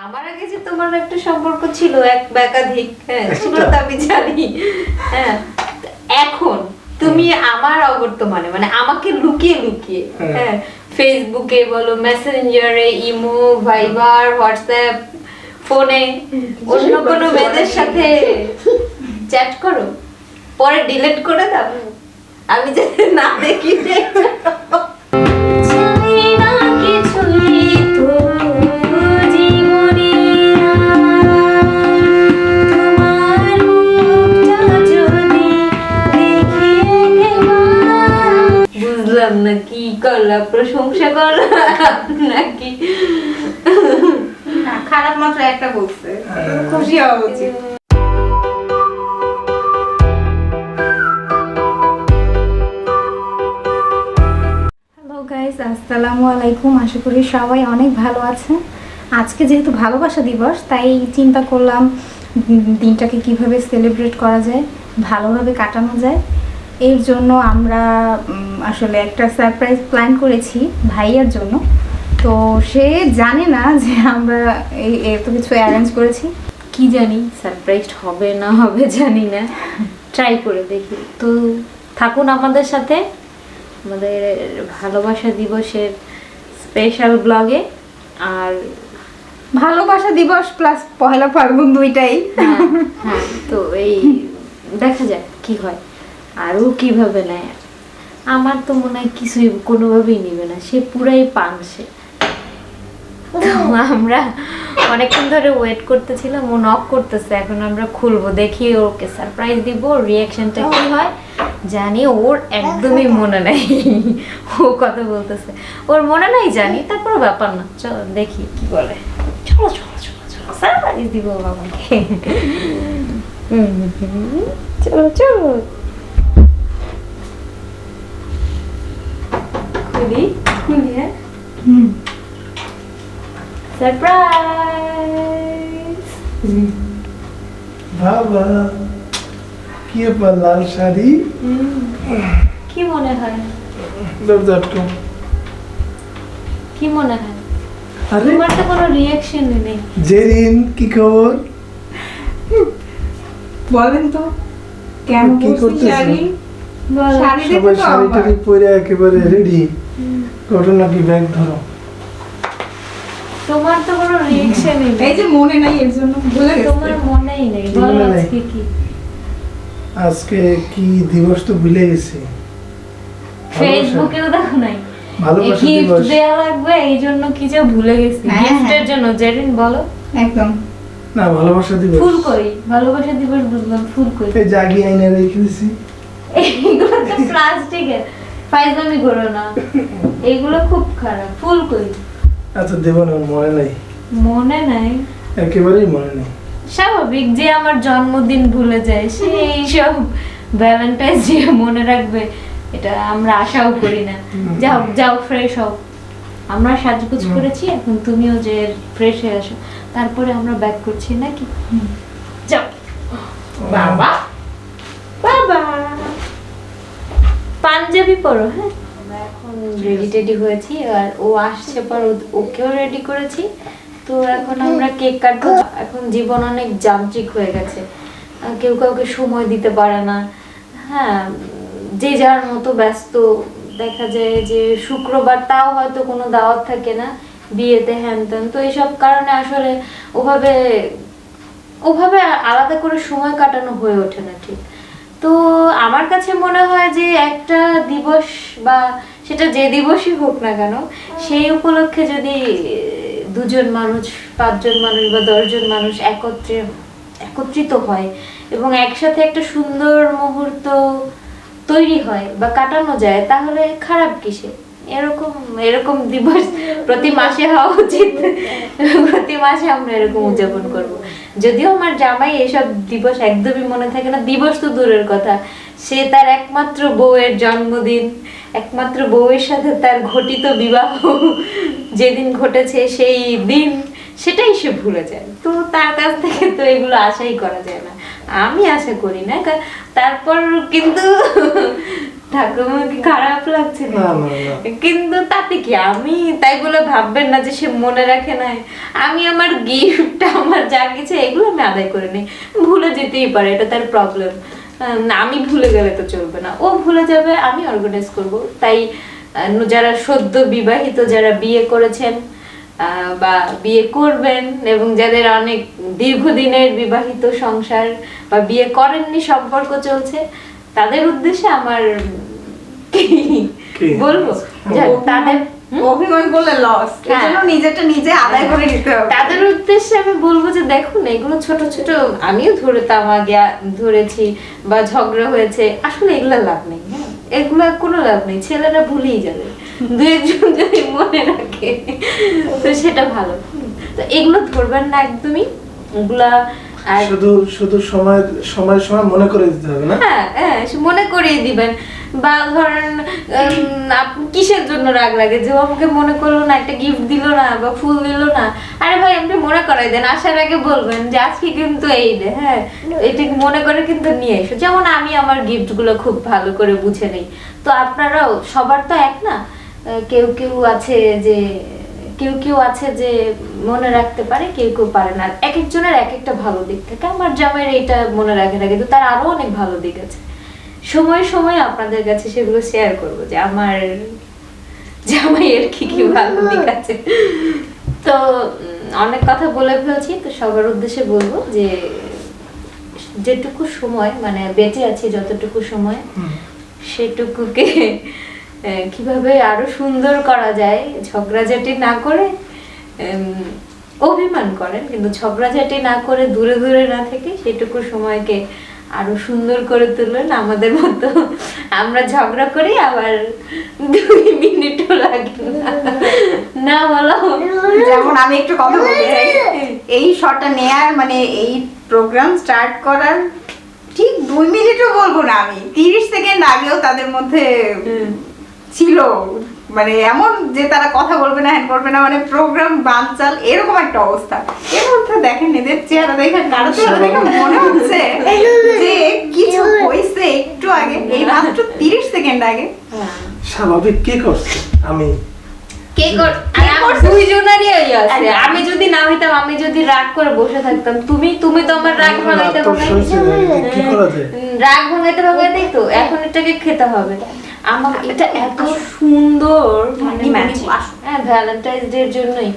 আমার আগে যে তোমার একটা সম্পর্ক ছিল এক বা একাধিক, হ্যাঁ সেগুলো তো আমি জানি। হ্যাঁ এখন তুমি আমার অবর্তমানে মানে আমাকে লুকিয়ে লুকিয়ে, হ্যাঁ ফেসবুকে বলো, মেসেঞ্জারে, ইমো, ভাইবার, হোয়াটসঅ্যাপ, ফোনে অন্য কোনো মেয়েদের সাথে চ্যাট করো, পরে ডিলিট করে দাও, আমি যাতে না দেখি। বুঝলাম না কি করলাম, প্রশংসা করলাম নাকি? না, খারাপ মাত্র একটা বলছে, খুশি হওয়া উচিত। হ্যালো গাইস, আসসালামু আলাইকুম। আশা করি সবাই অনেক ভালো আছেন। আজকে যেহেতু ভালোবাসা দিবস, তাই চিন্তা করলাম দিনটাকে কিভাবে সেলিব্রেট করা যায়, ভালোভাবে কাটানো যায়। এর জন্য আমরা আসলে একটা সারপ্রাইজ প্ল্যান করেছি ভাইয়ার জন্য। তো সে জানে না যে আমরা এত কিছু অ্যারেঞ্জ করেছি। কি জানি সারপ্রাইজ হবে না হবে জানি না, ট্রাই করে দেখি। তো থাকুন আমাদের সাথে আমাদের ভালোবাসা দিবসের স্পেশাল ব্লগে। আর ভালোবাসা দিবস প্লাস পহেলা ফাল্গুন দুইটাই। হ্যাঁ হ্যাঁ, তো এই দেখা যাক কি হয় আর ও কিভাবে নেয়। আমার তো মনে হয় কিছুই কোনোভাবেই নেবে না, সে পুরাই পাংশে। তো আমরা অনেকক্ষণ ধরে ওয়েট করতেছিলাম, ও নক করতেছে, এখন আমরা খুলবো, দেখি ওকে সারপ্রাইজ দিব, রিয়াকশনটা কি হয় জানি। ওর একদমই মনে নেই, ও কথা বলতেছে, ওর মনে নাই জানি, তারপর ব্যাপার না, চলো দেখি কি বলে। চলো চলো চলো চলো সারপ্রাইজ দিব বাবাকে। চলো চলো খুলি খুলি। হ্যাঁ সারপ্রাইজ। বাবা কি ব্যাপার, লাল শাড়ি? কি মনে হয়? দরজা আটকাও। কি মনে হয়? আরে তোমার তো কোনো রিঅ্যাকশন নেই। জেরিন কি খবর? বলেন তো কেমন কি করতেছো? শাড়ি বলো। শাড়ি দেখে সবাই তো শাড়ি অবাক। টাড়ি পরে একেবারে রেডি। ঘটনা কি, ব্যাগ ধরো। তোমার তো কোনো রিঅ্যাকশন নেই। এই যে মনে নাই এর জন্য ভুলে তোমার গেছে। মনেই নেই। কি বলো মনে নাই? আজকে কি? আজকে কি দিবস তো ভুলে গেছি। ফেসবুকেও দেখো নাই। ভালোবাসা গিফট দিবস। দেয়া লাগবে, এই জন্য কি যে ভুলে গেছি। হ্যাঁ, গিফটের হ্যাঁ। জন্য জেরিন বলো। একদম না, ভালোবাসা দিবস। ফুল করি, ভালোবাসা দিবস বুঝলাম, ফুল করি। এই জাগি আইনে রেখে দিছি। এইগুলো তো প্লাস্টিকের, ফাইজলামি করো না, এইগুলো খুব খারাপ। ফুল করি। আচ্ছা দেব না, মনে নাই, মনে নাই, একেবারেই মনে নেই। স্বাভাবিক যে আমার জন্মদিন ভুলে যায়, সেই সব ভ্যালেন্টাইন্স ডে মনে রাখবে, এটা আমরা আশাও করি না। যাও যাও ফ্রেশ হও, আমরা সাজগোজ করেছি, এখন তুমিও যে ফ্রেশ হয়ে আসো, তারপরে আমরা ব্যাক করছি নাকি? যাও বাবা বাবা, পাঞ্জাবি পরো। হ্যাঁ আমরা এখন রেডি টেডি হয়েছি, আর ও আসছে পর ওকেও রেডি করেছি। তো এখন আমরা কেক কাটবো। এখন জীবন অনেক যান্ত্রিক হয়ে গেছে, কেউ কাউকে সময় দিতে পারে না। হ্যাঁ যে যার মতো ব্যস্ত। দেখা যায় যে শুক্রবার তাও হয়তো কোনো দাওয়াত থাকে না, বিয়েতে হ্যান ত্যান, তো এইসব কারণে আসলে ওভাবে ওভাবে আলাদা করে সময় কাটানো হয়ে ওঠে না ঠিক। তো আমার কাছে মনে হয় যে একটা দিবস বা সেটা যে দিবসই হোক না কেন, সেই উপলক্ষে যদি দুজন মানুষ, পাঁচজন মানুষ বা 10 জন মানুষ একত্রিত হয় এবং একসাথে একটা সুন্দর মুহূর্ত তৈরি হয় বা কাটানো যায়, তাহলে খারাপ কিসে? এরকম এরকম দিবস প্রতি মাসে হওয়া উচিত। প্রতি মাসে আমরা এরকম উদযাপন করব। যদিও আমার জামাই এসব দিবস একদমই মনে থাকে না, দিবস তো দূরের কথা, সে তার একমাত্র বউয়ের জন্মদিন, একমাত্র বউয়ের সাথে তার ঘটিত বিবাহ যেদিন ঘটেছে সেই দিন, সেটাই সে ভুলে যায়। তো তার কাছ থেকে তো এগুলো আশাই করা যায় না, আমি আশা করি না। তারপর কিন্তু ঠাকুমা কি খারাপ লাগছে না না? না না কিন্তু তাতে কি, আমি তাই বলে ভাববেন না যে সে মনে রাখে নাই। আমি আমার গিফট, আমার যা কিছু এগুলো আমি আদায় করে নিই। ভুলে যেতেই পারে, এটা তার প্রবলেম। আমি ভুলে গেলে তো চলবে না, ও ভুলে যাবে, আমি অর্গানাইজ করব। তাই যারা সদ্য বিবাহিত, যারা বিয়ে করেছেন বা বিয়ে করবেন, এবং যাদের অনেক দীর্ঘদিনের বিবাহিত সংসার বা বিয়ে করেননি, সম্পর্ক চলছে, তাদের উদ্দেশ্যে আমার কি বলবো, তাদের অভিমান করলে লস, এজন্য নিজেটা নিজে আদায় করে নিতে হবে। তাদের উদ্দেশ্যে আমি বলবো যে দেখুন, এগুলো ছোট ছোট, আমিও ধরতাম আগে, ধরেছি বা ঝগড়া হয়েছে, আসলে এগুলা লাভ নেই। হ্যাঁ, এগুলা কোনো লাভ নেই, ছেলেরা ভুলেই যাবে। দু একজন যদি মনে রাখে তো সেটা ভালো। তো এগুলো ধরবেন না একদমই, এগুলা। আর শুধু শুধু সময় সময় সময় মনে করে দিতে হবে না? হ্যাঁ হ্যাঁ, মনে করিয়ে দিবেন। বা ধরেন আপনি কিসের জন্য রাগ লাগে যে ও আমাকে মনে করলো না, একটা গিফট দিল না বা ফুল দিল না, আরে ভাই আপনি মনে করাই দেন, আসার আগে বলবেন যে আজকে কিন্তু এই ডে, হ্যাঁ এটা মনে করে কিন্তু নিয়ে এসো। যেমন আমি আমার গিফট গুলো খুব ভালো করে বুঝে নেই, তো আপনারাও, সবার তো এক না, কেউ কেউ আছে যে মনে রাখতে পারে, কেউ কেউ পারে না। এক একজনের এক একটা ভালো দিক থাকে। আমার জামাইয়ের এইটা মনে রাখে না, কিন্তু তার আরো অনেক ভালো দিক আছে। সময় সময় আপনাদের কাছে সেগুলো শেয়ার করবো যে আমার জামাইয়ের কি কি ভালো দিক আছে। তো অনেক কথা বলে ফেলছি, তো সবার উদ্দেশ্যে বলবো যে যেটুকু সময় মানে বেঁচে আছি, যতটুকু সময়, সেটুকুকে কিভাবে আরো সুন্দর করা যায়, ঝগড়াঝাটি না করে, অভিমান করেন কিন্তু ঝগড়াঝাটি না করে, দূরে দূরে না থেকে সেটুকু সময়কে আরো সুন্দর করে তুলুন। আমাদের মতো আমরা ঝগড়া করি, আবার 2 মিনিটও লাগে না বলো। যেমন আমি একটু কথা বলতে চাই, এই শটটা নেয়ার মানে এই প্রোগ্রাম স্টার্ট করার ঠিক 2 মিনিটও বলবো না, আমি 30 সেকেন্ড আগেও তাদের মধ্যে ছিল মানে এমন যে তারা কথা বলবে না, হ্যান করবে না, মানে প্রোগ্রাম বানচাল এরকম একটা অবস্থা। এর মধ্যে দেখেন এদের চেহারা দেখে, কারো চেহারা দেখে মনে হচ্ছে যে কিছু হয়েছে একটু আগে, এই মাত্র 30 সেকেন্ড আগে। স্বাভাবিক কে করছে? আমি দুইজনেরই ওই আছে। আমি যদি না হইতাম, আমি যদি রাগ করে বসে থাকতাম, তুমি তো আমার রাগ ভাঙাইতে কি করা যায়? রাগ ভাঙাইতে তো এখন এটাকে খেতে হবে। আমার এটা এত সুন্দর মানে ম্যাচিং, হ্যাঁ ভ্যালেন্টাইন্স ডে এর জন্যই।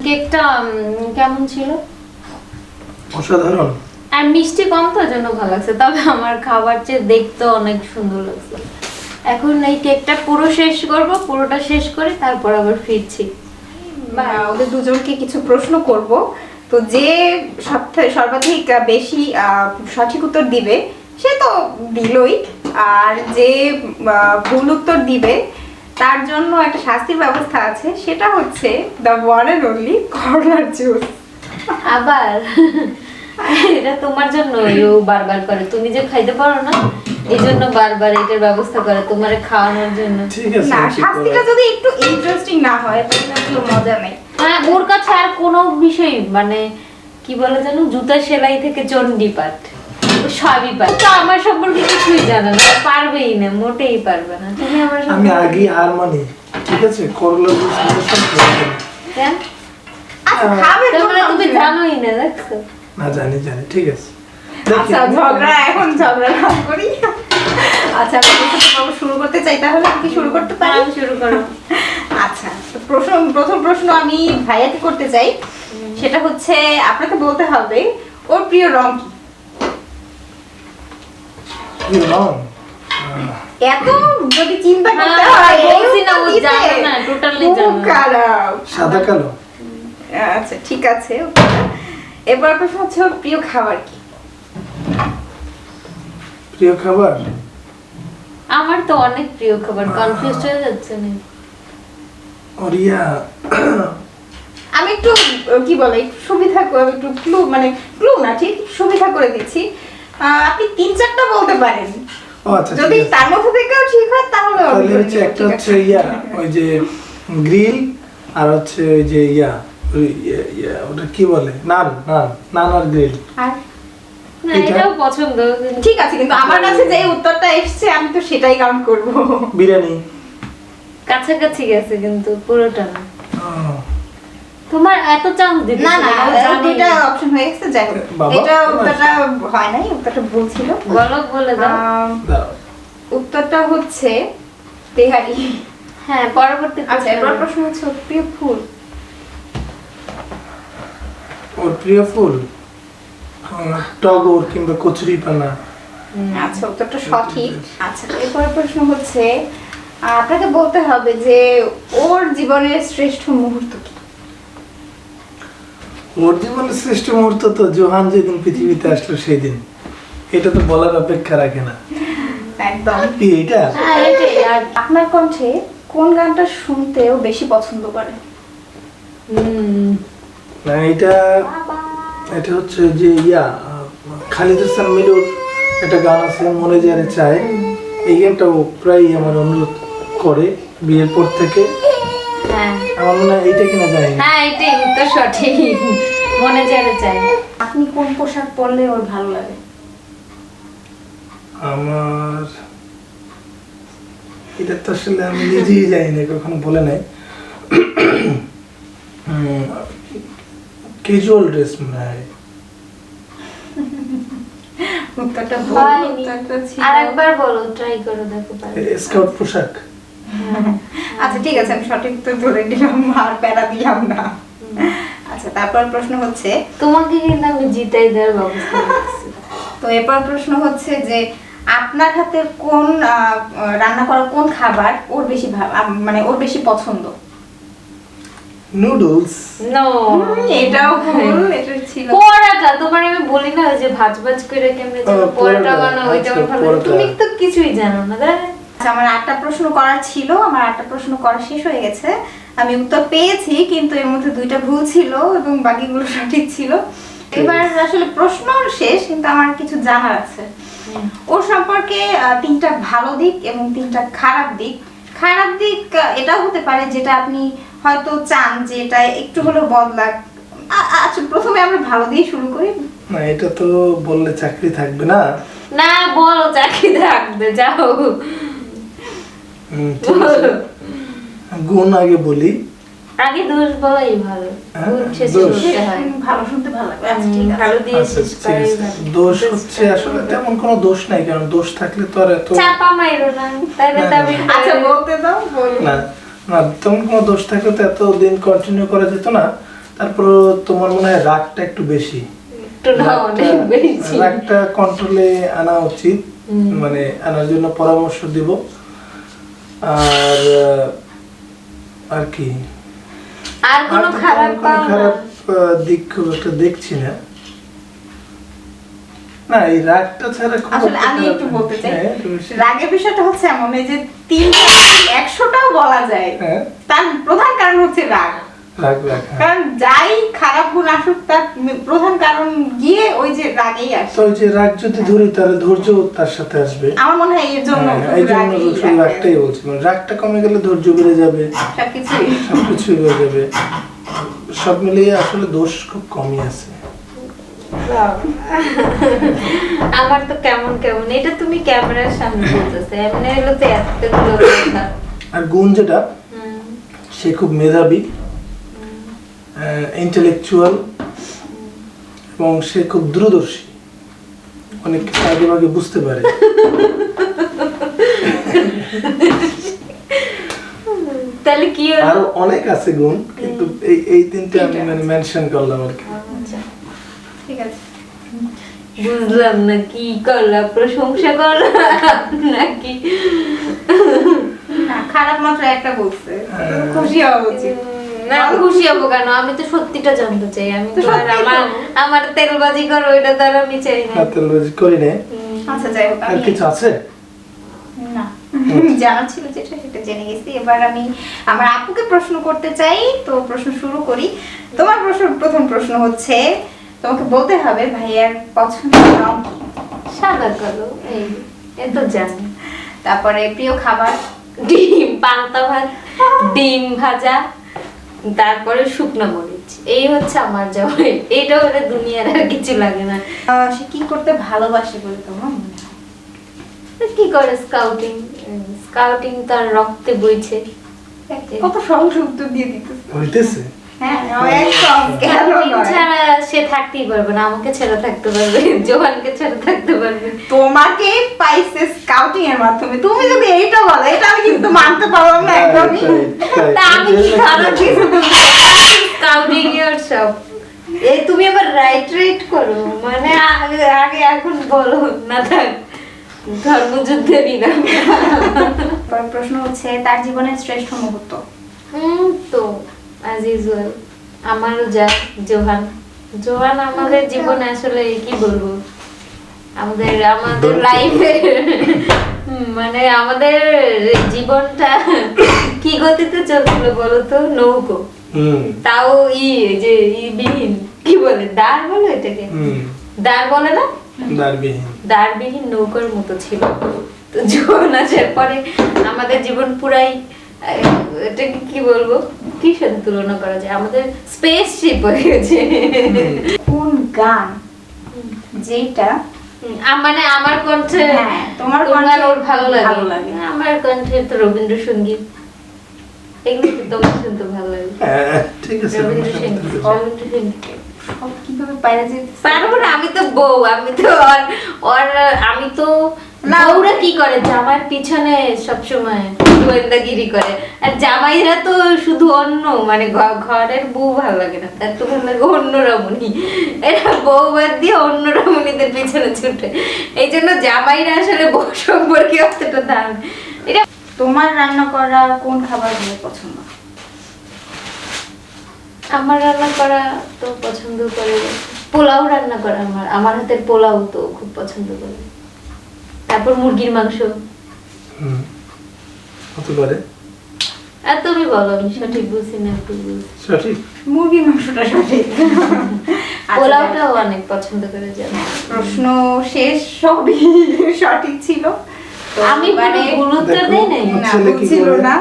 কেকটা কেমন ছিল? অসাধারণ। আর মিষ্টি কম তো, জন্য ভালো লাগছে। তবে আমার খাবার চেয়ে দেখতে অনেক সুন্দর লাগছে। এখন এই কেকটা পুরো শেষ করব, পুরোটা শেষ করে তারপর আবার ফিরছি। ওদের দুজনকে কিছু প্রশ্ন করব, তো যে সর্বাধিক বেশি সঠিক উত্তর দিবে সে তো দিলই, আর যে ভুল উত্তর দিবে তার জন্য একটা শাস্তির ব্যবস্থা আছে, সেটা হচ্ছে দ্য ওয়ান এন্ড অনলি করলার জুস। আবার এটা তোমার জন্য ও বারবার করে, তুমি যে খাইতে পারো না এই জন্য বারবার এটার ব্যবস্থা করে তোমারে খাওয়ানোর জন্য। ঠিক আছে, না, শাস্তিটা যদি একটু ইন্টারেস্টিং না হয় তাহলে আসলে মজা নেই। হ্যাঁ, ওর কাছে আর কোনো বিষয় মানে কি বলে জানো, জুতা সেলাই থেকে চণ্ডীপাঠ সবই পারে। তো আমার সম্পর্কে কিছুই জানে না, পারবেই না, মোটেই পারবে না। তুমি আমার আমি সম্পর্কে আগে আর মানি, ঠিক আছে? করলা জুস কেন? আচ্ছা, খাবে তো তোমরা তুমি জানোই না, দেখছো? না, জানি ঠিক আছে। আচ্ছা, ঝগড়া না করি। আচ্ছা, আমি প্রথম পর্ব শুরু করতে চাই, তাহলে আমি কি শুরু করতে পারি? আমি শুরু করো। আচ্ছা, তো প্রথম প্রশ্ন আমি ভাইয়াকে করতে চাই। সেটা হচ্ছে আপনাকে বলতে হবে ওর প্রিয় রং কি। কি রং? এত যদি চিন্তা করতে হ্যাঁ, হয়, বলছি না, ও এই উত্তর জানে দিতে না, totally খুব জানে না। খারাপ। সাদা কালো। আচ্ছা, ঠিক আছে। এবার প্রশ্ন হচ্ছে ওর প্রিয় খাবার কি। প্রিয় খাবার? আমার তো অনেক প্রিয় খাবার, কনফিউজ হয়ে যাচ্ছে না? ওরিয়া আমি একটু কি বলে একটু সুবিধা করে একটু ক্লু না ঠিক সুবিধা করে দিচ্ছি। আপনি 3-4টা বলতে পারেন, ও আচ্ছা যদি ঠিক আছে। তার মধ্যে থেকেও ঠিক হয় তাহলে তাহলে হচ্ছে একটা হচ্ছে ওই যে গ্রিল, আর হচ্ছে ওই যে ওটা কি বলে, নান নান নান আর গ্রিল। আর না এটা? এটাও পছন্দ কিন্তু ঠিক আছে, কিন্তু আমার কাছে যে উত্তরটা এসেছে আমি তো সেটাই কাউন্ট করব। বিরিয়ানি। কাছাকাছি গেছে কিন্তু পুরোটা না। ও, তোমার এত চান্স দিতে না না দুইটা অপশন হয়ে গেছে, যাই হোক বাবা, এটা তোমার- উত্তরটা হয় নাই, উত্তরটা ভুল ছিল। বলো বলে দাও। দাও। উত্তরটা হচ্ছে তেহারি। হ্যাঁ পরবর্তী আচ্ছা এবার প্রশ্ন হচ্ছে ওর প্রিয় ফুল। ওর প্রিয় ফুল টগর কিংবা কচুরিপানা। আচ্ছা উত্তরটা সঠিক। আচ্ছা এরপরের প্রশ্ন হচ্ছে আপনাকে বলতে হবে যে ওর জীবনের শ্রেষ্ঠ মুহূর্ত কি? ওর জীবনের শ্রেষ্ঠ মুহূর্ত তো জোহান যেদিন পৃথিবীতে আসলো সেই দিন। এটা তো বলার অপেক্ষা রাখে না। একদম। কি এটা? হ্যাঁ এটাই। আর আপনার কণ্ঠে কোন গানটা শুনতেও বেশি পছন্দ করে? না এটা হচ্ছে যে খালিদ হাসান মিলুর একটা গান আছে মনে যারে চায়। এই গানটা ও প্রায় আমার অনুরোধ করে বিয়ের পর থেকে। হ্যাঁ আমার মনে হয় এইটা কিনা যায় না। হ্যাঁ এটাই উত্তর সঠিক, মনে যেতে চাই। আপনি কোন পোশাক পরলে ওর ভালো লাগে? আমার এটা তো আসলে আমি নিজেই জানি না, কখনো বলে নাই। ক্যাজুয়াল ড্রেস মনে হয়। উত্তরটা ভুল। হয়নি। উত্তরটা ছিল আরেকবার বলো, ট্রাই করে দেখো পারো। স্কাউট পোশাক। আচ্ছা ঠিক আছে, আমি সঠিক উত্তর ধরে দিলাম, আর প্যারা দিলাম না। আচ্ছা তারপর প্রশ্ন হচ্ছে, তোমাকে কিন্তু আমি জিতাই দেওয়ার ব্যবস্থা করছি। তো এরপর প্রশ্ন হচ্ছে যে আপনার হাতের কোন রান্না করা কোন খাবার ওর বেশি মানে ওর বেশি পছন্দ? নুডলস। নো এটাও ভুল, এটা ছিল পরোটা। তোমার আমি বলি না ওই যে ভাজ ভাজ করে কেমনে যেন ও, পরোটা পরোটা, বানাও, ওইটা আমার আচ্ছা, ভালো লাগে। পরোটা। তুমি তো কিছুই জানো না তাই না? আচ্ছা আমার 8টা প্রশ্ন করার ছিল, আমার 8টা প্রশ্ন করা শেষ হয়ে গেছে। আমি উত্তর পেয়েছি কিন্তু এর মধ্যে 2টা ভুল ছিল এবং বাকিগুলো সঠিক ছিল। এবার আসলে প্রশ্ন শেষ, কিন্তু আমার কিছু জানার আছে ওর সম্পর্কে। 3টা ভালো দিক এবং 3টা খারাপ দিক। খারাপ দিক এটাও হতে পারে যেটা আপনি হয়তো চান যে এটা একটু হলেও বদলাক। আচ্ছা প্রথমে আমরা ভালো দিয়ে শুরু করি। না এটা তো বললে চাকরি থাকবে না। না বলো, চাকরি থাকবে, যাও ঠিক আছে। গুণ আগে বলি। আগে দোষ বলাই ভালো, হ্যাঁ, গুণ শেষে দোষ। বলতে হয়। ভালো শুনতে ভালো লাগবে। আচ্ছা ঠিক আছে। ভালো দিয়ে আচ্ছা, শেষ ঠিক করাই আছে। ভালো। দোষ হচ্ছে আসলে তেমন কোনো দোষ নাই, কারণ দোষ থাকলে তো আর এত চাপা মাইরো না, তাইলে তো আমি আচ্ছা বলতে দাও, বলো। না না তেমন কোনো দোষ থাকলে তো এত দিন কন্টিনিউ করা যেত না। তারপর তোমার মনে হয় রাগটা একটু বেশি। একটু না অনেক বেশি। রাগটা কন্ট্রোলে আনা উচিত, মানে আনার জন্য পরামর্শ দিব। আর কি আর কোনো তো খারাপ কোনো পাও না? খারাপ দিক খুব একটা দেখছি না। না এই রাগটা ছাড়া খুব আসলে একটা আমি খারাপ একটু না। বলতে চাই, হ্যাঁ, তুমি সে- রাগের বিষয়টা হচ্ছে এমন এই যে 100টাও বলা যায়, হ্যাঁ, তার প্রধান কারণ হচ্ছে রাগ। রাগ রাগ, হ্যাঁ। কারণ যাই খারাপ গুণ আসুক তার প্রধান কারণ গিয়ে ওই যে রাগেই আসে। তো ওই যে রাগ যদি ধরি তাহলে ধৈর্য তার সাথে আসবে। আমার মনে হয় এর জন্য হ্যাঁ, এই জন্য রাগেই শুধু রাগটাই বলছি, মানে রাগটা কমে গেলে ধৈর্য বেড়ে যাবে, সবকিছুই। সবকিছুই বেড়ে যাবে। সব মিলিয়ে আসলে দোষ খুব কমই আছে। আমার তো কেমন কেমন, এটা তুমি ক্যামেরার সামনে বলতেছো, এমনি হলো তো এতগুলো কথা। আর গুণ যেটা, হুম, সে খুব মেধাবী, ইন্টেলেকচুয়াল, এবং সে খুব দূরদর্শী, অনেক কিছু আগে ভাগে বুঝতে পারে। তাহলে কি হলো? আরো অনেক আছে গুণ, কিন্তু এই তিনটে আমি মানে মেনশন করলাম আর কি। আচ্ছা, ঠিক আছে। বুঝলাম না কি করলা, প্রশংসা করলা নাকি? না খারাপ মাত্র একটা বলছে, খুশি হওয়া উচিত। না খুশি হবো কেন? আমি তো সত্যিটা জানতে চাই। আমি তো তো আর সত্যিই তো। আমার তেলবাজি করো ওইটা তো আর আমি চাই না। হাতের বাজি করি না। আচ্ছা যাই হোক আর আমি কিছু আছে? না জানা ছিল যেটা সেটা জেনে গেছি। এবার আমি আমার আপুকে প্রশ্ন করতে চাই, তো প্রশ্ন শুরু করি। তোমার প্রথম প্রশ্ন হচ্ছে, তোমাকে বলতে হবে ভাইয়ার পছন্দের রং কি? সাদা কালো, এই তো জানি। তারপরে প্রিয় খাবার? ডিম, পান্তা ভাত, ডিম ভাজা, তারপরে শুকনো মরিচ, এই হচ্ছে আমার জামাই। এইটা হলে দুনিয়ার আর কিছু লাগে না। সে কি করতে ভালোবাসে বলে তোমার মনে হয়? কি করে? স্কাউটিং। স্কাউটিং তার রক্তে বইছে। কত সহজ উত্তর দিয়ে দিতেছে। হইতেছে হ্যাঁ, একদম কেন স্কাউটিং নয়? ছাড়া সে থাকতেই পারবে না, আমাকে ছাড়া থাকতে পারবে, জোহানকে ছাড়া থাকতে পারবে। তোমাকে পাইছে স্কাউটিং এর মাধ্যমে, তুমি যদি এইটা বলো, এটা আমি কিন্তু মানতে পারলাম না একদমই। তা আমি কি খারাপ কিছু বলছি? স্কাউটিং এর সব। এই তুমি আবার রাইট করো, মানে আগে এখন বলো না, থাক ধর্মযুদ্ধেরই না। পরের প্রশ্ন হচ্ছে, তার জীবনের শ্রেষ্ঠ মুহূর্ত? তো অ্যাজ ইউজুয়াল আমারও যা জোহান। জোহান আমাদের জীবনে আসলে কি বলবো, আমাদের লাইফের মানে আমাদের জীবনটা কি গতিতে চলছিল বলতো, নৌকো, তাও যে বিহীন, কি বলে, দাঁড় বলে এটাকে, দাঁড় বলে না, দাঁড়বিহীন নৌকার মতো ছিল। তো জীবন আসার পরে আমাদের জীবন পুরাই, এটাকে কি বলবো, কি সাথে তুলনা করা যায়, আমাদের স্পেসশিপ হয়ে গেছে। কোন গান যেটা মানে আমার কণ্ঠে, হ্যাঁ, তোমার তোমার কণ্ঠে ওর ভালো ভালো লাগে? লাগে? আমার কণ্ঠে তো রবীন্দ্রসঙ্গীত, এগুলো তো তোমার শুনতে ভালো লাগে। ঠিক আছে রবীন্দ্রসঙ্গীত সব কিভাবে পাইরা যেতে পারবো না, আমি তো বউ, আমি তো আমি তো না, বউরা কি করে, জামার পিছনে সবসময় গোয়েন্দাগিরি করে, আর জামাইরা তো শুধু অন্য, মানে ঘরের বউ ভালো লাগে না, তার তো ভালো লাগে অন্য রমণী, এরা বউ বাদ দিয়ে অন্য রমণীদের পিছনে ছুটে, এই জন্য জামাইরা আসলে বউ সম্পর্কে অতটা দাম। এটা তোমার রান্না করা কোন খাবার গুলো পছন্দ? আমার রান্না করা তো পছন্দ করে, পোলাও রান্না করা, আমার হাতের পোলাও তো খুব পছন্দ করে। তারপর মুরগির মাংস। হতে পারে। আর তুমি বলো, আমি সঠিক বুঝছি না একটু বুঝছি। সঠিক। মুরগির মাংসটা সঠিক। পোলাওটাও অনেক পছন্দ করে জানো। প্রশ্ন শেষ, সবই সঠিক ছিল। তো আমি এবারে ভুল উত্তর দেই নাই। না, ছেলে কি ছিল করে? না।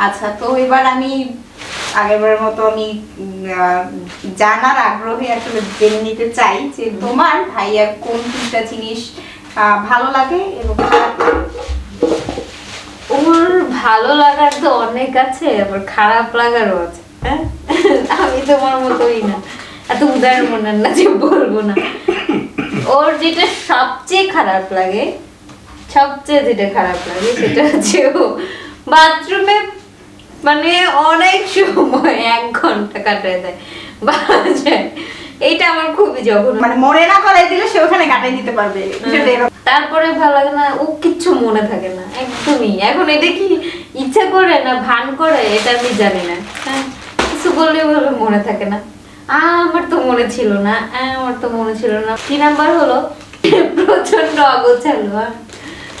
আচ্ছা, তো এবার আমি আগেরবারের মতো আমি জানার আগ্রহে আসলে জেনে নিতে চাই যে তোমার ভাইয়ার কোন তিনটা জিনিস ভালো লাগে এবং খারাপ লাগে? ওর ভালো লাগার তো অনেক আছে, আবার খারাপ লাগারও আছে। হ্যাঁ, আমি তোমার মতোই না, এত উদার মনের না যে বলবো না। ওর যেটা সবচেয়ে খারাপ লাগে, যেটা খারাপ লাগে সেটা হচ্ছে ও বাথরুমে মানে অনেক সময় 1 ঘন্টা কাটায় দেয় বাজায়। এইটা আমার খুবই জঘন্য। মানে মনে না করাই দিলে সে ওখানে কাটাই দিতে পারবে, বিষয়টা এরকম। তারপরে ভালো লাগে না, ও কিচ্ছু মনে থাকে না একদমই। এখন এটা কি ইচ্ছা করে না ভান করে এটা আমি জানি না। হ্যাঁ, কিছু বললে বলবে মনে থাকে না, আমার তো মনে ছিল না, আমার তো মনে ছিল না। 3 নাম্বার হলো প্রচন্ড অগোছালো,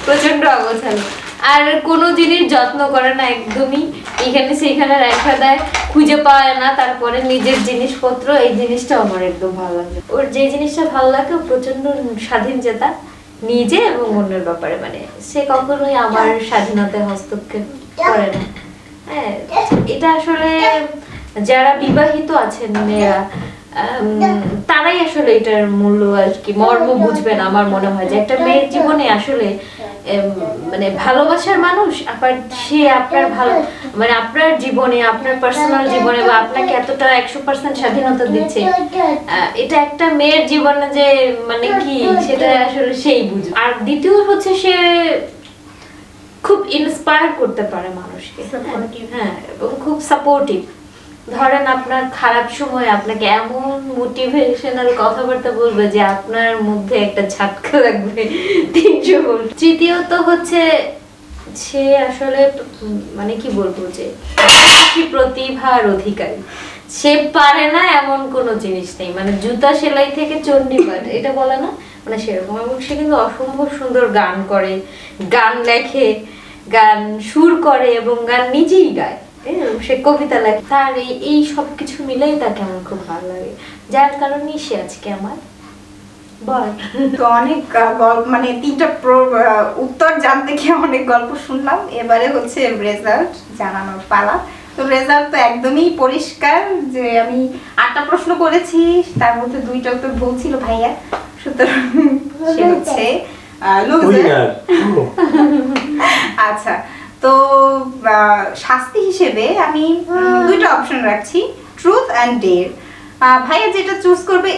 প্রচন্ড অগোছালো, আর কোনো জিনিস যত্ন করে না একদমই, এখানে সেইখানে রেখে দেয়, খুঁজে পায় না। তারপরে নিজের জিনিসপত্র, এই জিনিসটা আমার একদম ভালো লাগে। ওর যে জিনিসটা ভালো লাগে, ও প্রচন্ড স্বাধীন চেতা নিজে এবং অন্যের ব্যাপারে, মানে সে কখনোই আমার স্বাধীনতায় হস্তক্ষেপ করে না। হ্যাঁ, এটা আসলে যারা বিবাহিত আছেন মেয়েরা, তারাই আসলে এটার মূল্য আর কি মর্ম বুঝবেন। আমার মনে হয় যে একটা মেয়ের জীবনে আসলে মানে ভালোবাসার মানুষ, আবার সে আপনার ভালো, মানে আপনার জীবনে, আপনার পার্সোনাল জীবনে বা আপনাকে এতটা 100% স্বাধীনতা দিচ্ছে, এটা একটা মেয়ের জীবনে যে মানে কি, সেটা আসলে সেই বুঝবে। আর দ্বিতীয় হচ্ছে সে খুব ইন্সপায়ার করতে পারে মানুষকে, হ্যাঁ, এবং খুব সাপোর্টিভ। ধরেন আপনার খারাপ সময় আপনাকে এমন মোটিভেশনাল কথাবার্তা বলবে যে আপনার মধ্যে একটা ঝাটকা লাগবে 300 ভোল্ট। তৃতীয়ত হচ্ছে সে আসলে মানে কি বলবো, যে প্রতিভার অধিকারী, সে পারে না এমন কোনো জিনিস নেই। মানে জুতা সেলাই থেকে চণ্ডীপাঠ, এটা বলে না, মানে সেরকম। এবং সে কিন্তু অসম্ভব সুন্দর গান করে, গান লেখে, গান সুর করে এবং গান নিজেই গায়। সে কবিতা লেখে। তার এই সব কিছু মিলেই তাকে আমার খুব ভালো লাগে, যার কারণেই সে আজকে আমার বল। তো অনেক মানে 3টা উত্তর জানতে গিয়ে অনেক গল্প শুনলাম। এবারে হচ্ছে রেজাল্ট জানানোর পালা। তো রেজাল্ট তো একদমই পরিষ্কার যে আমি 8টা প্রশ্ন করেছি, তার মধ্যে 2টা উত্তর ভুল ছিল ভাইয়া, সুতরাং সে হচ্ছে লুজার। আচ্ছা, তো শাস্তি হিসেবে আমি 2টা অপশন রাখছি, ট্রুথ অ্যান্ড ডেয়ার। ভাইয়া যেটা চুজ করবে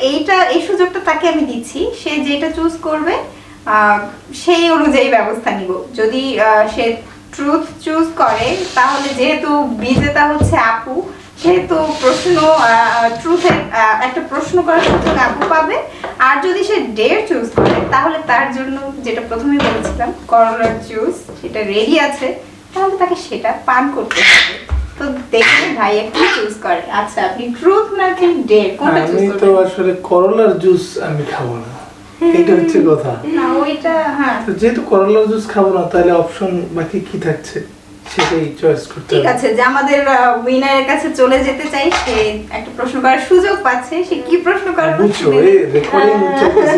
এই সুযোগটা তাকে আমি দিচ্ছি, সে যেটা চুজ করবে সেই অনুযায়ী ব্যবস্থা নিব। যদি সে ট্রুথ চুজ করে তাহলে যেহেতু বিজেতা হচ্ছে আপু, সেহেতু ট্রুথের একটা প্রশ্ন করার সুযোগ আপু পাবে। আর যদি সে ডেয়ার চুজ করে তাহলে তার জন্য যেটা প্রথমেই বলেছিলাম করলার জুস, সেটা রেডি আছে, তাহলে তাকে সেটা পান করতে হবে। তো দেখুন ভাইয়া কি চুজ করে। আচ্ছা, আপনি ট্রুথ নাকি ডেয়ার কোনটা চুজ আমি করবেন? তো আসলে করলার জুস আমি খাবো না, এটা হচ্ছে কথা। না ওইটা, হ্যাঁ তো যেহেতু করলার জুস খাবো না, তাহলে অপশন বাকি কি থাকছে সেটাই চয়েস করতে ঠিক হবে। আছে, যে আমাদের উইনারের কাছে চলে যেতে চাই, সে একটা প্রশ্ন করার সুযোগ পাচ্ছে। সে কি প্রশ্ন করবে বুঝছো, এই রেকর্ডিং চলতেছে,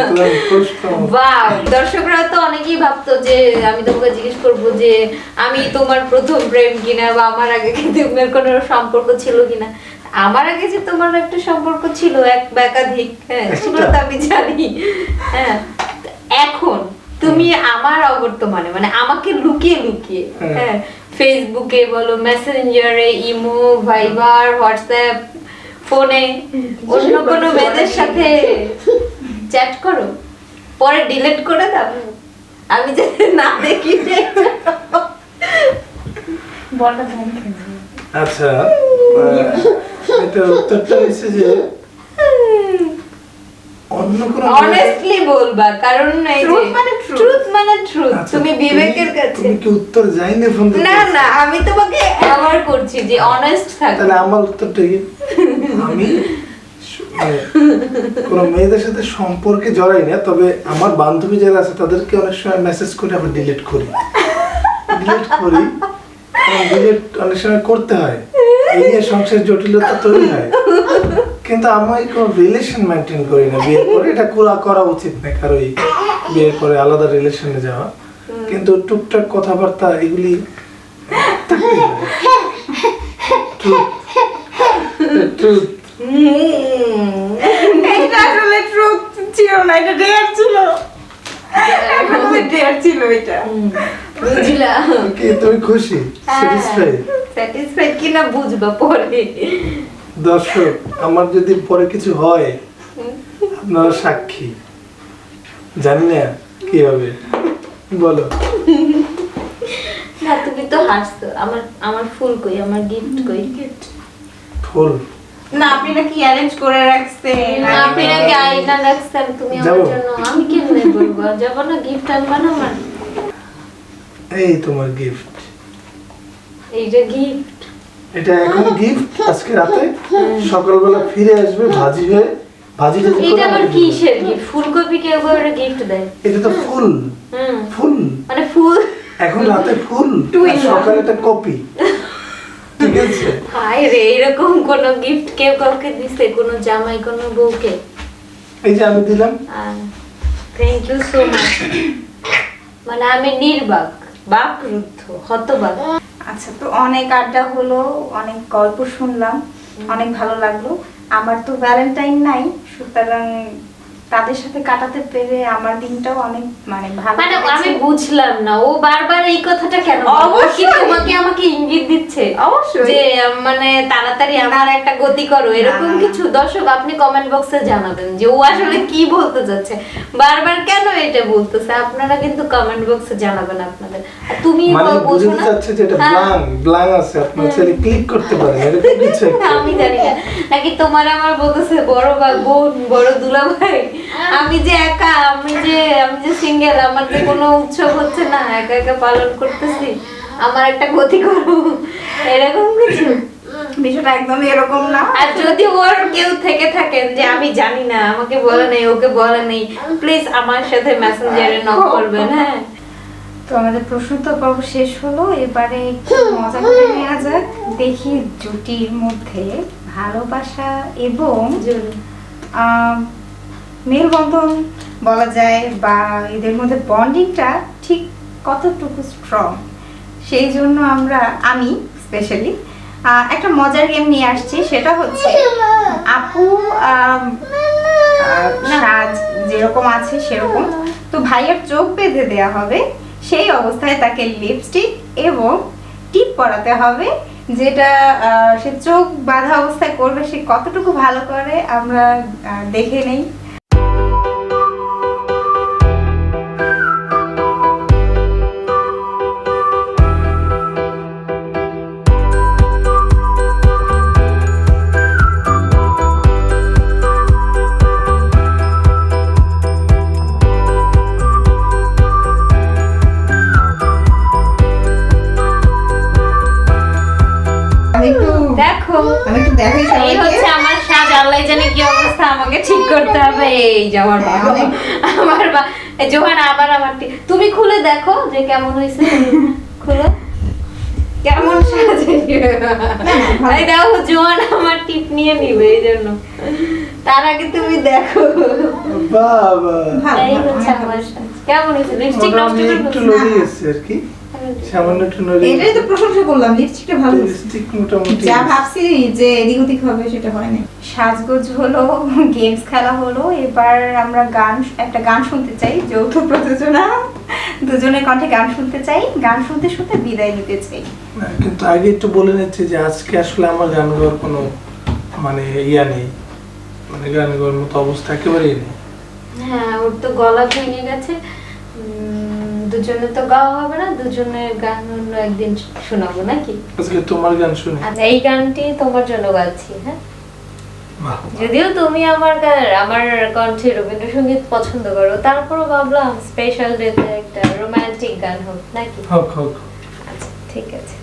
সুতরাং প্রশ্ন। বাহ, দর্শকরা তো অনেকেই ভাবতো যে আমি তোমাকে জিজ্ঞেস করব যে আমি তোমার প্রথম প্রেম কিনা, বা আমার আগে কি তোমার কোনো সম্পর্ক ছিল কিনা। আমার আগে যে তোমার একটা সম্পর্ক ছিল, এক বা একাধিক, হ্যাঁ সেগুলো তো আমি জানি। হ্যাঁ, এখন তুমি আমার অবর্তমানে মানে আমাকে লুকিয়ে লুকিয়ে, হ্যাঁ ফেসবুকে বলো, মেসেঞ্জারে, ইমো, ভাইবার, হোয়াটসঅ্যাপ, ফোনে অন্য কোনো মেয়েদের সাথে চ্যাট করো, পরে ডিলিট করে দাও, আমি যে না দেখি। বলটা জানি। আচ্ছা, এটা উত্তরটা হচ্ছে যে অন্য কোনো অনেস্টলি বলবা, কারণ এই যে Truth মানে truth। ট্রুথ মানে ট্রুথ। আচ্ছা, তুমি বিবেকের কাছে। তুমি কি উত্তর যাইনি ফোন করতে? না না, আমি তোমাকে অ্যাওয়ার্ড করছি যে অনেস্ট থাকো। তাহলে আমার উত্তরটা কি? আমি মানে কোনো মেয়েদের সাথে সম্পর্কে জড়াই না, তবে আমার বান্ধবী যারা আছে তাদেরকে অনেক সময় মেসেজ করে আবার ডিলিট করি। ডিলিট অনেক সময় করতে হয়, এই নিয়ে সংসার জটিলতা তৈরি হয়। কিন্তু আমি কোনো রিলেশন মেনটেন করি না বিয়ের পরে, এটা করা উচিত না কারোই বিয়ের পরে আলাদা রিলেশনে যাওয়া। কিন্তু টুকটাক কথাবার্তা এগুলি ট্রুথ। এটা আসলে ট্রুথ ছিল না, এটা ডেয়ার ছিল। এখন ডেয়ার ছিল এটা। বুঝলাম, কি তুমি খুশি? স্যাটিসফাইড? স্যাটিসফাইড কিনা বুঝবা পরে। দর্শক, আমার যদি পরে কিছু হয় আপনারা সাক্ষী, জানি না কি হবে, বলো। না তুমি তো হাসছো, আমার ফুল কই, আমার গিফট কই? ফুল না, আপনি নাকি অ্যারেঞ্জ করে রাখছেন। আপনি নাকি আয়না রাখছেন তুমি আমার যাবো? জন্য, আমি কেমনে বলবো যাবো না? গিফট আনবা না আমার? এই তোমার গিফট, এইটা গিফট। এটা এখন গিফট। আজকে রাতে সকালবেলা ফিরে আসবে ভাজি হয়ে, ভাজি টাজি করে এটা আবার আমাকে দিবে। কিসের গিফট? ফুলকপি কেউ করে গিফট দেয়? এটা তো ফুল। ফুল মানে ফুল। এখন রাতে ফুল, তুই আর না। সকালে একটা কপি, ঠিক আছে? হায় রে, এরকম কোন গিফট কেউ কাউকে দিছে? কোনো জামাই কোনো বউকে? এই যে আমি দিলাম। Thank you so much. মানে আমি নির্বাক, বাকরুদ্ধ, হতবাক। আচ্ছা, তো অনেক আড্ডা হলো, অনেক গল্প শুনলাম, অনেক ভালো লাগলো। আমার তো ভ্যালেন্টাইন নাই, সুতরাং তাদের সাথে কাটাতে পেরে আমার দিনটাও অনেক মানে ভালো মানে আমি কেটেছে। বুঝলাম না, ও বারবার এই কথাটা কেন বলে? অবশ্যই। কি তোমাকে আমাকে ইঙ্গিত দিচ্ছে অবশ্যই। যে মানে তাড়াতাড়ি আমার একটা গতি করো, এরকম না, না। কিছু? দর্শক আপনি কমেন্ট বক্সে জানাবেন যে ও আসলে কি বলতে চাচ্ছে, বারবার কেন এটা বলতেছে। আপনারা কিন্তু কমেন্ট বক্সে জানাবেন আপনাদের। আর তুমি মানে বোঝো বুঝতে না? চাচ্ছে যে এটা হ্যাঁ। ব্লাঙ্ক আছে, আপনার ছেলে ক্লিক করতে পারে এরকম কিছু একটা। আমি জানি না, নাকি তোমার আমার বলতেছে বড় ভাই, বোন, বড় দুলা ভাই, আমি যে একা, আমি যে সিঙ্গেল, আমার যে কোনো উৎসব হচ্ছে না, একা একা পালন করতেছি, আমার একটা গতি করো, এরকম কিছু? বিষয়টা একদমই এরকম না। আর যদি ওর কেউ থেকে থাকেন যে আমি জানি না, আমাকে বলে নেই, ওকে বলে নেই, প্লিজ আমার সাথে মেসেঞ্জারে নক করবেন। হ্যাঁ, তো আমাদের প্রশ্নোত্তর পর্ব শেষ হলো, এবারে একটু মজা করে নেওয়া যাক। দেখি জুটির মধ্যে ভালোবাসা এবং মেলবন্ধন বলা যায় বা এদের মধ্যে বন্ডিংটা ঠিক কতটুকু স্ট্রং। সেই জন্য আমি স্পেশালি একটা মজার গেম নিয়ে আসছি, সেটা হচ্ছে আপু সাজ যেরকম আছে সেরকম, তো ভাইয়ের চোখ বেঁধে দেওয়া হবে, সেই অবস্থায় তাকে লিপস্টিক এবং টিপ পরাতে হবে, যেটা সে চোখ বাঁধা অবস্থায় করবে, সে কতটুকু ভালো করে আমরা দেখে নেই। দেখো আমি একটু দেখাই এই সবাইকে। হচ্ছে আমার সাজ, আল্লাহ জানে কি অবস্থা, আমাকে ঠিক করতে হবে। এই যে আমার বাবা, আমার জোহান আবার তুমি খুলে দেখো যে কেমন হয়েছে, খুলে কেমন সাজে। এই দেখো জোহান আমার টিপ নিয়ে নিবে, এই জন্য তার আগে তুমি দেখো। বাবা এই হচ্ছে আমার সাজ, কেমন হয়েছে? লিপস্টিক নষ্ট মোটামুটি একটু করে নড়ে গেছে আর কি, সামান্য একটু নড়ে এটাই তো প্রশংসা করলাম, লিপস্টিকটা ভালো হয়েছে। লিপস্টিক মোটামুটি যা ভাবছি যে এদিক ওদিক হবে সেটা হয় না। সাজগোজ হলো, গেমস খেলা হলো, এবার আমরা একটা গান শুনতে চাই, যৌথ প্রযোজনা, দুজনের কণ্ঠে গান শুনতে চাই, গান শুনতে শুনতে বিদায় নিতে চাই। কিন্তু আগে একটু বলে নিচ্ছি যে আজকে আসলে আমার গান গাওয়ার কোনো মানে ইয়া নেই, মানে গান গাওয়ার মতো অবস্থা একেবারেই নেই। হ্যাঁ, ওর তো গলা ভেঙে গেছে, দুজনে তো গাওয়া হবে না, দুজনের গান অন্য একদিন শোনাবো নাকি? আজকে তোমার গান শুনে আচ্ছা, এই গানটি তোমার জন্য গাচ্ছি। হ্যাঁ, বাহ, যদিও তুমি আমার আমার কণ্ঠে রবীন্দ্রসঙ্গীত পছন্দ করো, তারপরও ভাবলাম স্পেশাল ডেতে একটা রোমান্টিক গান হোক নাকি? হোক হোক। আচ্ছা, ঠিক আছে।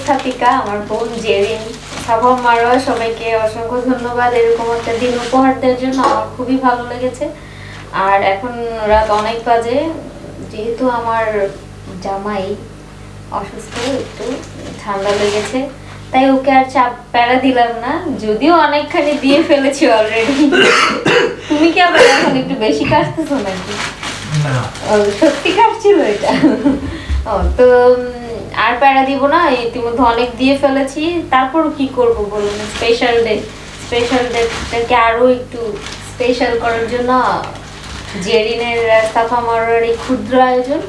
ছাতিকা, আমার বোন জেরিন, সাফা মারোয়া, সবাইকে অসংখ্য ধন্যবাদ এরকম একটা দিন উপহার দেওয়ার জন্য। আমার খুবই ভালো লেগেছে। আর এখন রাত অনেক বাজে, যেহেতু আমার জামাই অসুস্থ, একটু ঠান্ডা লেগেছে, তাই ওকে আর চাপ প্যারা দিলাম না, যদিও অনেকখানি দিয়ে ফেলেছি অলরেডি। তুমি কি আবার এখন একটু বেশি কাশতেছো নাকি? না ও, সত্যি কাশছিল এটা? ও তো আর প্যারা দিব না, ইতিমধ্যে অনেক দিয়ে ফেলেছি। তারপর কি করব বলুন? স্পেশাল ডেটাকে আরো একটু স্পেশাল করার জন্য জেরিনের সাফা মারোয়ার এই ক্ষুদ্র আয়োজন।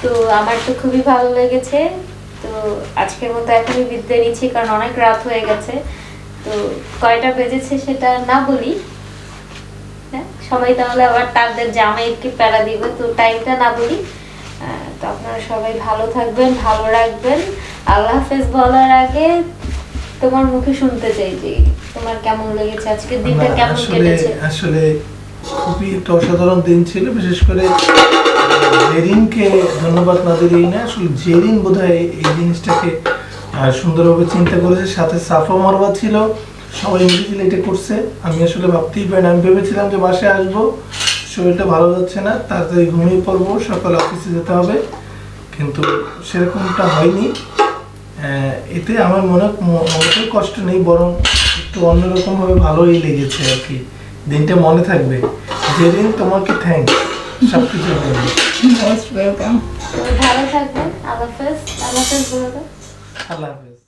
তো আমার তো খুবই ভালো লেগেছে। তো আজকের মতো এখনই বিদায় নিচ্ছি, কারণ অনেক রাত হয়ে গেছে। তো কয়টা বেজেছে সেটা না বলি, হ্যাঁ, সবাই তাহলে আবার তাদের জামাইকে প্যারা দিবে, তো টাইমটা না বলি। তো আপনারা সবাই ভালো থাকবেন, ভালো রাখবেন। আল্লাহ হাফেজ বলার আগে তোমার মুখে শুনতে চাই যে তোমার কেমন লেগেছে, আজকের দিনটা কেমন আসলে কেটেছে। আসলে খুবই একটা অসাধারণ দিন ছিল। বিশেষ করে জেরিনকে ধন্যবাদ না দিলেই না, আসলে জেরিন বোধহয় এই জিনিসটাকে সুন্দরভাবে চিন্তা করেছে। সাথে সাফা মারওয়া ছিল, সবাই মিলে এটা করছে। আমি আসলে ভাবতেই পারি না, আমি ভেবেছিলাম যে বাসায় আসবো, শরীরটা ভালো যাচ্ছে না, তাড়াতাড়ি ঘুমিয়ে পড়বো, সকালে অফিসে যেতে হবে, কিন্তু সেরকমটা হয়নি। এতে আমার মনে কষ্ট নেই, বরং একটু অন্যরকম ভাবে ভালোই লেগেছে আর কি। দিনটা মনে থাকবে। জেরিন, তোমাকে থ্যাংকস সবকিছুর জন্য। Most welcome. ভালো থাকবেন। আল্লাহ হাফেজ। আল্লাহ হাফেজ বলে দাও। আল্লাহ হাফেজ।